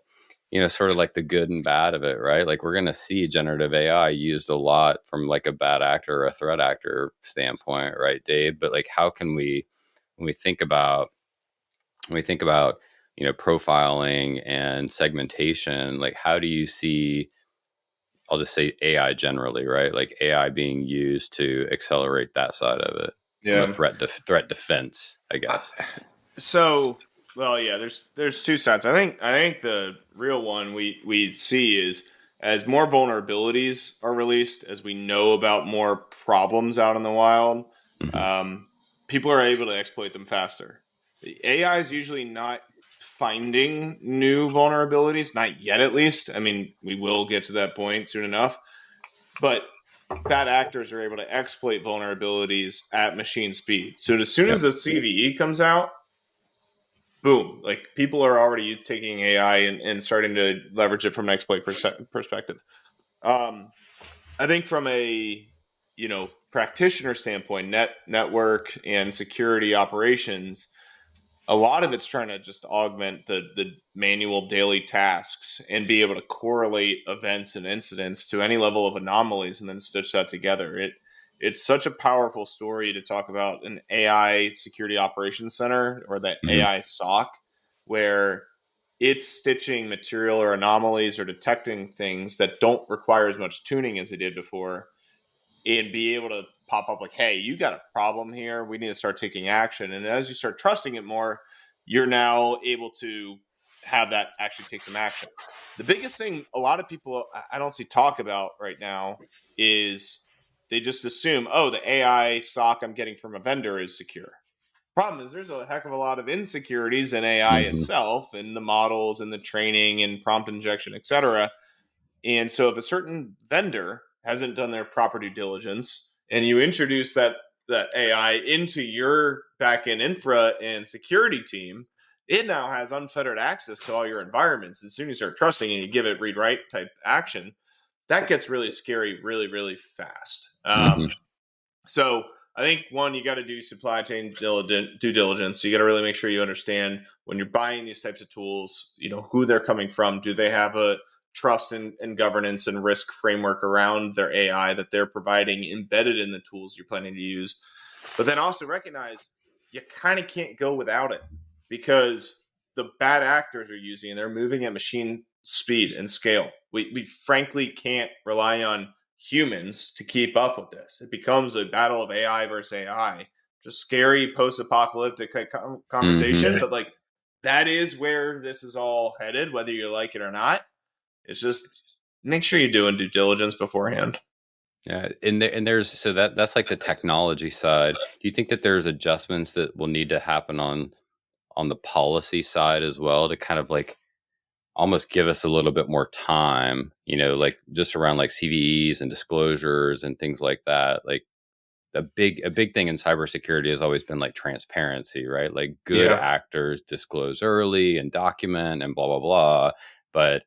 sort of like the good and bad of it, right? Like we're going to see generative AI used a lot from like a bad actor or a threat actor standpoint, right, Dave? But like how can we, when we think about profiling and segmentation, like how do you see, I'll just say AI generally, right? Like AI being used to accelerate that side of it. Yeah. Threat defense, I guess.
There's two sides. I think the real one we see is, as more vulnerabilities are released, as we know about more problems out in the wild, people are able to exploit them faster. The AI is usually not finding new vulnerabilities, not yet at least. I mean, we will get to that point soon enough. But bad actors are able to exploit vulnerabilities at machine speed. So as soon as the CVE comes out, boom, like people are already taking AI and starting to leverage it from an exploit perspective. I think from a practitioner standpoint, network and security operations, a lot of it's trying to just augment the manual daily tasks and be able to correlate events and incidents to any level of anomalies and then stitch that together. It's such a powerful story to talk about an AI security operations center, or that AI SOC, where it's stitching material or anomalies or detecting things that don't require as much tuning as they did before, and be able to pop up like, hey, you got a problem here. We need to start taking action. And as you start trusting it more, you're now able to have that actually take some action. The biggest thing a lot of people I don't see talk about right now is they just assume, oh, the AI SOC I'm getting from a vendor is secure. Problem is, there's a heck of a lot of insecurities in AI itself, and the models and the training and prompt injection, et cetera. And so if a certain vendor hasn't done their proper due diligence, and you introduce that AI into your backend infra and security team, it now has unfettered access to all your environments. As soon as you start trusting and you give it read-write type action, that gets really scary really, really fast. So I think, one, you got to do supply chain due diligence. So you got to really make sure you understand when you're buying these types of tools, who they're coming from. Do they have a trust and governance and risk framework around their AI that they're providing embedded in the tools you're planning to use? But then also recognize you kind of can't go without it, because the bad actors are using, and they're moving at machine speed and scale. We frankly can't rely on humans to keep up with this. It becomes a battle of AI versus AI. Just scary post-apocalyptic conversation, but like that is where this is all headed, whether you like it or not. It's just make sure you're doing due diligence beforehand.
Yeah, and there's so that's like the technology side. Do you think that there's adjustments that will need to happen on on the policy side as well to kind of like almost give us a little bit more time, like just around like CVEs and disclosures and things like that. Like a big thing in cybersecurity has always been like transparency, right? Like good actors disclose early and document and blah, blah, blah. But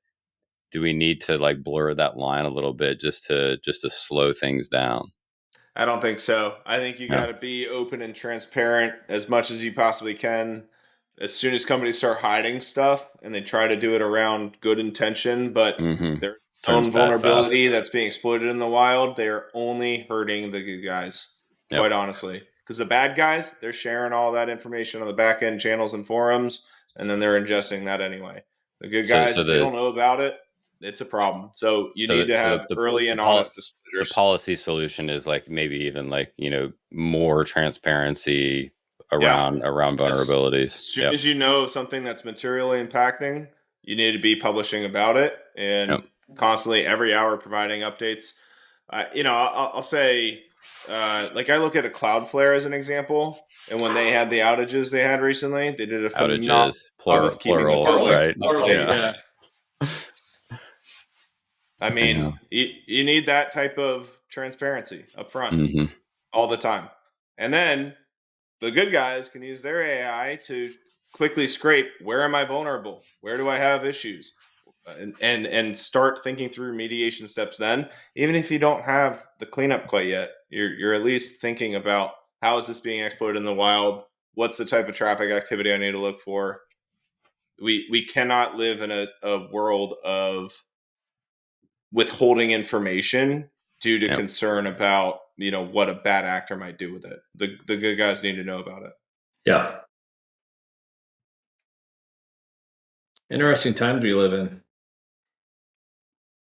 do we need to like blur that line a little bit just to slow things down?
I don't think so. I think you got to be open and transparent as much as you possibly can. As soon as companies start hiding stuff and they try to do it around good intention, but their own vulnerability that's being exploited in the wild, they are only hurting the good guys, quite honestly. Because the bad guys, they're sharing all that information on the back end channels and forums, and then they're ingesting that anyway. The good guys, if they don't know about it, it's a problem. So you need to have early and honest disclosures.
The policy solution is like maybe even like, more transparency around vulnerabilities.
As soon as you know something that's materially impacting, you need to be publishing about it and constantly every hour providing updates. I'll say, like I look at a Cloudflare as an example, and when they had the outages they had recently, they did a phenomenal job of keeping the public
right?
I mean, you need that type of transparency up front all the time. And then the good guys can use their AI to quickly scrape, where am I vulnerable? Where do I have issues? And start thinking through remediation steps then. Even if you don't have the cleanup quite yet, you're at least thinking about how is this being exploited in the wild? What's the type of traffic activity I need to look for? We cannot live in a world of withholding information due to concern about what a bad actor might do with it. The good guys need to know about it.
Yeah. Interesting times we live in.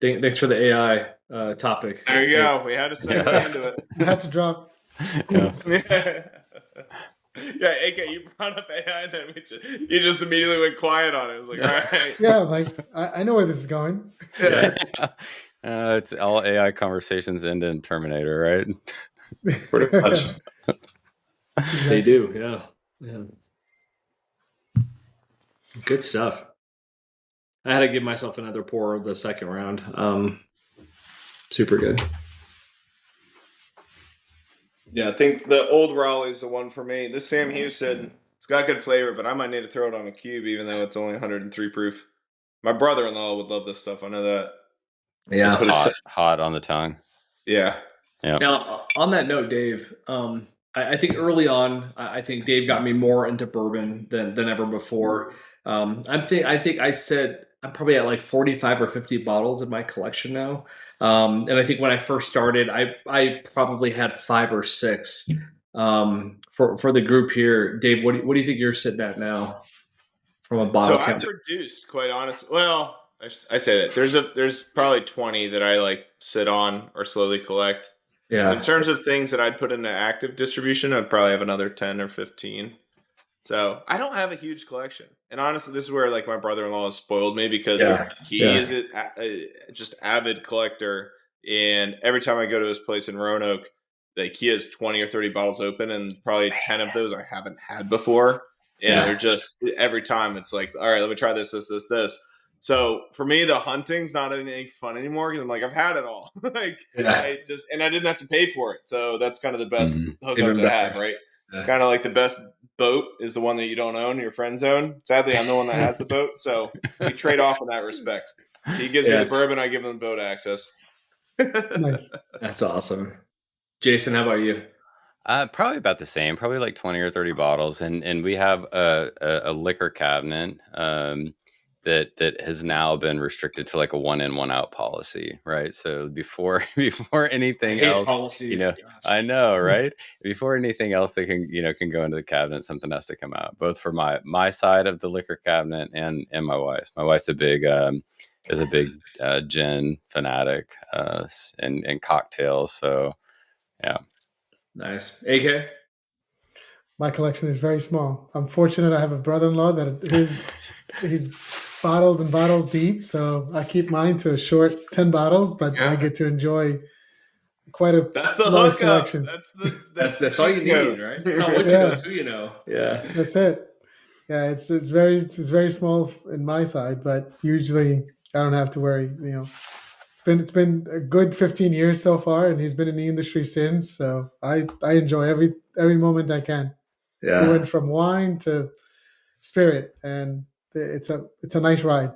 Thanks for the AI topic.
There you go. We had to segue into it.
We had to drop.
Yeah, AK, you brought up AI, and then you just immediately went quiet on it. I was like, all right.
Yeah, like I know where this is going.
It's all AI conversations end in Terminator, right?
Pretty much. They do, yeah. Good stuff. I had to give myself another pour of the second round. Super good.
Yeah, I think the old Raleigh is the one for me. This Sam Houston, it's got good flavor, but I might need to throw it on a cube, even though it's only 103 proof. My brother-in-law would love this stuff. I know that.
Yeah, hot on the tongue.
Yeah.
Now, on that note, Dave, I think early on, I think Dave got me more into bourbon than ever before. I think I said I'm probably at like 45 or 50 bottles in my collection now. And I think when I first started, I probably had 5 or 6. For the group here, Dave, what do you think you're sitting at now from a bottle count?
So I've reduced, quite honestly. Well, I say that there's probably 20 that I like sit on or slowly collect.
Yeah.
In terms of things that I'd put into active distribution, I'd probably have another 10 or 15. So I don't have a huge collection. And honestly, this is where like my brother-in-law has spoiled me because he is a just avid collector. And every time I go to his place in Roanoke, like he has 20 or 30 bottles open, and probably 10 of those I haven't had before. And they're just every time it's like, all right, let me try this. So for me, the hunting's not any fun anymore because I'm like, I've had it all. I didn't have to pay for it. So that's kind of the best hookup to have, right? It's kind of like the best boat is the one that you don't own, your friends own. Sadly, I'm the one that has the boat. So we trade off in that respect. He gives me the bourbon, I give him the boat access.
Nice.
That's awesome. Jason, how about you?
Probably about the same, probably like 20 or 30 bottles. And we have a liquor cabinet that has now been restricted to like a 1 in, 1 out policy, right? So before anything else,
policies,
I know, right? Before anything else that can go into the cabinet, something has to come out, both for my side of the liquor cabinet and my wife's. My wife's a big gin fanatic and cocktails. So yeah,
nice. AK.
My collection is very small. I'm fortunate I have a brother-in-law that he's bottles and bottles deep, so I keep mine to a short 10 bottles, but I get to enjoy quite a large selection.
That's all you need, right? It's not what you know, it's who you know. Yeah,
that's it. Yeah, it's very small in my side, but usually I don't have to worry. It's been a good 15 years so far, and he's been in the industry since. So I enjoy every moment I can.
Yeah,
we went from wine to spirit, and it's a nice ride.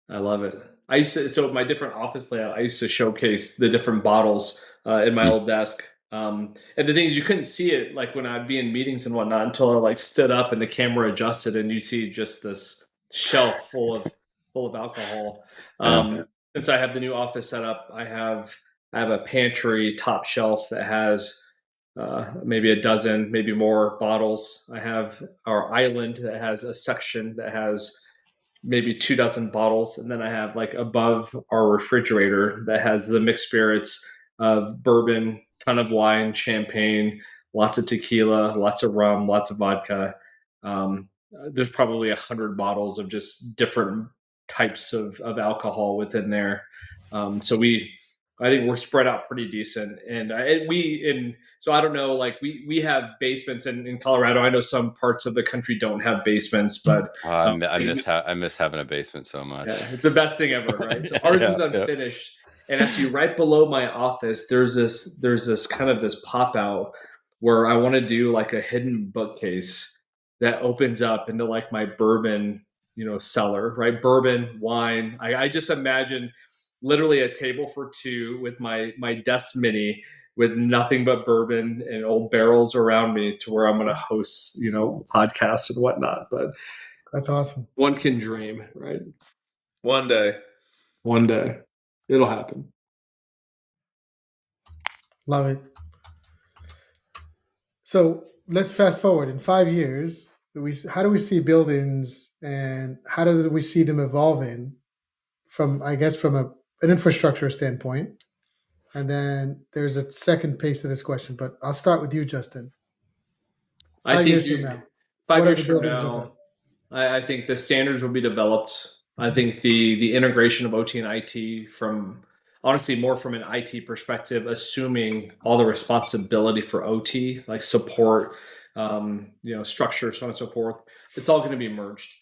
I love it. I used to, so my different office layout, I used to showcase the different bottles in my old desk. And the thing is, you couldn't see it like when I'd be in meetings and whatnot until I like stood up and the camera adjusted, and you see just this shelf full of alcohol. Since I have the new office set up, I have a pantry top shelf that has maybe a dozen, maybe more bottles. I have our island that has a section that has maybe 24 bottles, and then I have like above our refrigerator that has the mixed spirits of bourbon, ton of wine, champagne, lots of tequila, lots of rum, lots of vodka. There's probably 100 bottles of just different types of alcohol within there. So I think we're spread out pretty decent, and so I don't know, like we have basements in Colorado. I know some parts of the country don't have basements, but
I miss having a basement so much.
Yeah, it's the best thing ever, right? So ours is unfinished, and actually right below my office, there's this kind of this pop out where I want to do like a hidden bookcase that opens up into like my bourbon, cellar, right? Bourbon, wine. I just imagine literally a table for two with my desk mini with nothing but bourbon and old barrels around me to where I'm going to host, podcasts and whatnot. But
that's awesome.
One can dream, right?
One day
it'll happen.
Love it. So let's fast forward in 5 years. How do we see buildings, and how do we see them evolving from an infrastructure standpoint? And then there's a second piece to this question, but I'll start with you, Justin. 5 years from now,
5 years from now, I think the standards will be developed. I think the integration of OT and IT honestly more from an IT perspective, assuming all the responsibility for OT, like support, structure, so on and so forth, it's all going to be merged.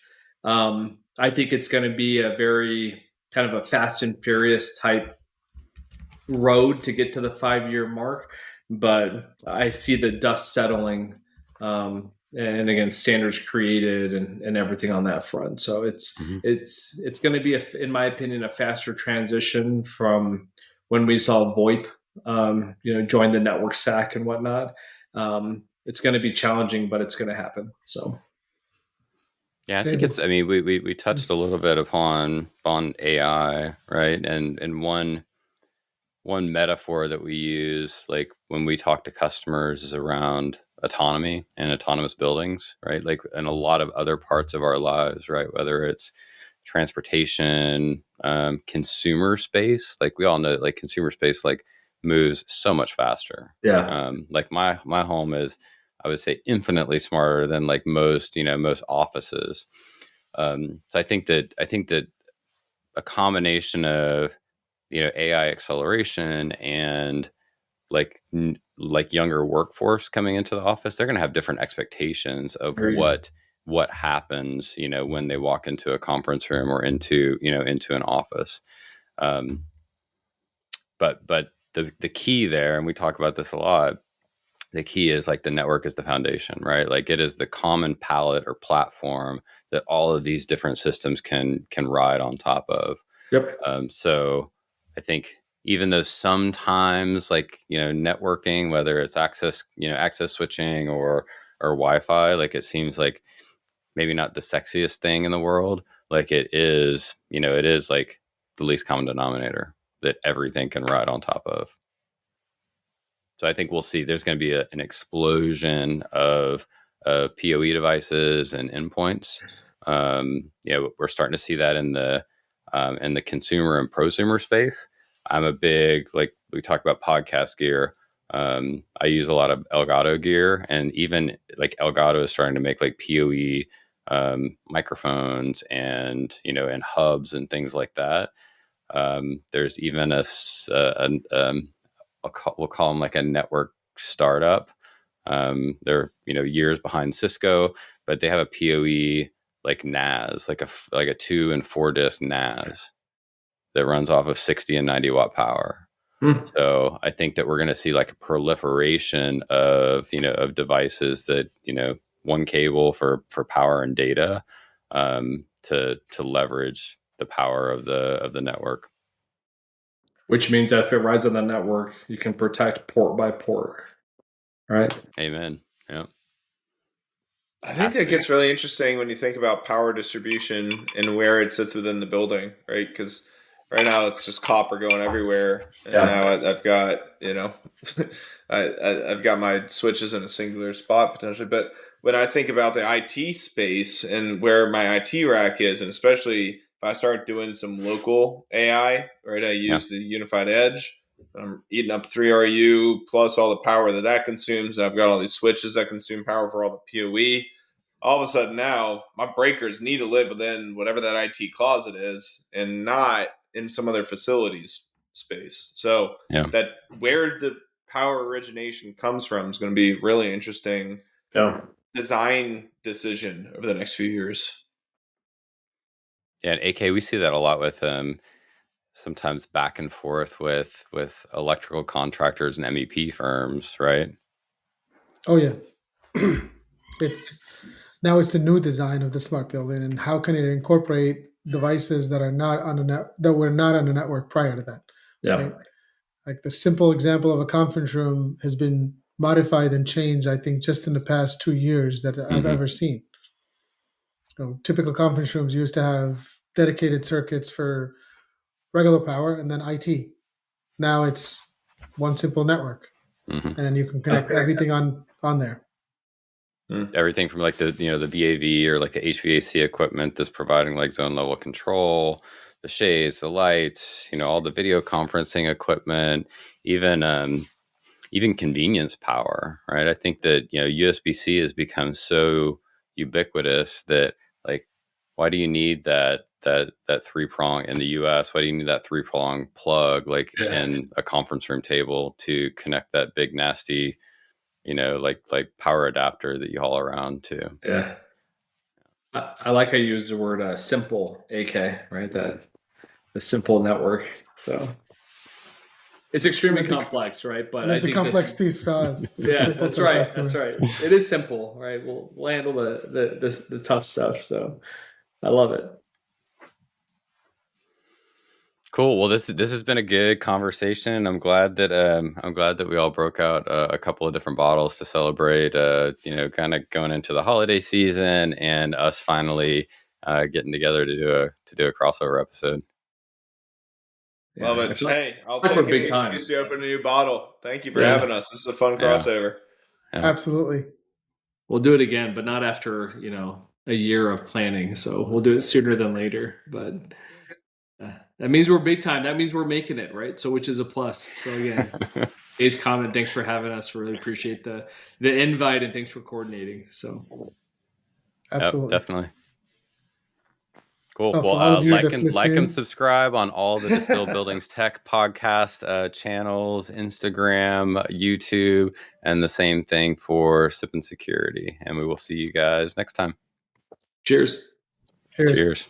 I think it's going to be a very kind of a fast and furious type road to get to the 5-year mark, but I see the dust settling, and again, standards created and everything on that front. So it's going to be, in my opinion, a faster transition from when we saw VoIP, join the network stack and whatnot. It's going to be challenging, but it's going to happen. So.
Yeah, I think we touched a little bit upon AI, right? And one metaphor that we use, like when we talk to customers, is around autonomy and autonomous buildings, right? Like in a lot of other parts of our lives, right? Whether it's transportation, consumer space, like we all know, like consumer space, like moves so much faster.
Yeah.
Like my home is, I would say, infinitely smarter than like most offices. So I think that a combination of AI acceleration and like younger workforce coming into the office, they're going to have different expectations of what happens, when they walk into a conference room or into an office. But the key there, and we talk about this a lot, the key is like the network is the foundation, right? Like it is the common palette or platform that all of these different systems can ride on top of.
Yep.
So I think even though sometimes like, networking, whether it's access switching or Wi-Fi, like it seems like maybe not the sexiest thing in the world. Like it is like the least common denominator that everything can ride on top of. So I think we'll see there's going to be an explosion of PoE devices and endpoints. We're starting to see that in the consumer and prosumer space. I'm a big, like we talk about podcast gear. I use a lot of Elgato gear, and even like Elgato is starting to make like PoE microphones and and hubs and things like that. There's even we'll call them like a network startup They're years behind Cisco, but they have a PoE like NAS, like a 2 and 4 disk NAS that runs off of 60 and 90 watt power. So I think that we're going to see like a proliferation of of devices that one cable for power and data, to leverage the power of the network.
Which means that if it rides on the network, you can protect port by port, right?
Amen. Yeah.
I think that gets really interesting when you think about power distribution and where it sits within the building, right? Because right now it's just copper going everywhere, and now I've got I've got my switches in a singular spot potentially. But when I think about the IT space and where my IT rack is, and especially if I start doing some local AI, right? I use the unified edge. I'm eating up 3RU plus all the power that consumes. And I've got all these switches that consume power for all the PoE. All of a sudden now my breakers need to live within whatever that IT closet is and not in some other facilities space. So that where the power origination comes from is going to be really interesting design decision over the next few years.
Yeah, and AK, we see that a lot with sometimes back and forth with electrical contractors and MEP firms, right?
Oh yeah. It's the new design of the smart building, and how can it incorporate devices that are not on that were not on the network prior to that.
Yeah.
Right? Like the simple example of a conference room has been modified and changed, I think, just in the past 2 years that I've ever seen. Typical conference rooms used to have dedicated circuits for regular power and then IT. Now it's one simple network, and then you can connect everything on there.
Everything from like the the VAV or like the HVAC equipment that's providing like zone level control, the shades, the lights, all the video conferencing equipment, even convenience power, right? I think that USB-C has become so ubiquitous that like, why do you need that 3-prong in the US? Why do you need that 3-prong plug like in a conference room table to connect that big nasty like power adapter that you haul around to?
Yeah. I like how you use the word simple, AK, right? That the simple network. So it's extremely complex, right? But I think
the complex piece for us.
Yeah, that's right. That's right. It is simple, right? We'll handle the tough stuff. So I love it.
Cool. Well, this has been a good conversation. I'm glad that we all broke out a couple of different bottles to celebrate. Kind of going into the holiday season and us finally getting together to do a crossover episode.
Love it. Hey, I'll take any excuse to open a new bottle. Thank you for having us. This is a fun crossover.
Yeah. Absolutely.
We'll do it again, but not after a year of planning. So we'll do it sooner than later. But that means we're big time. That means we're making it, right? So which is a plus. So again, Dave's comment, thanks for having us. Really appreciate the invite, and thanks for coordinating. So
absolutely,
definitely. Cool. Well, like and subscribe on all the Distilled Buildings Tech podcast channels, Instagram, YouTube, and the same thing for Sip and Security. And we will see you guys next time.
Cheers.
Cheers.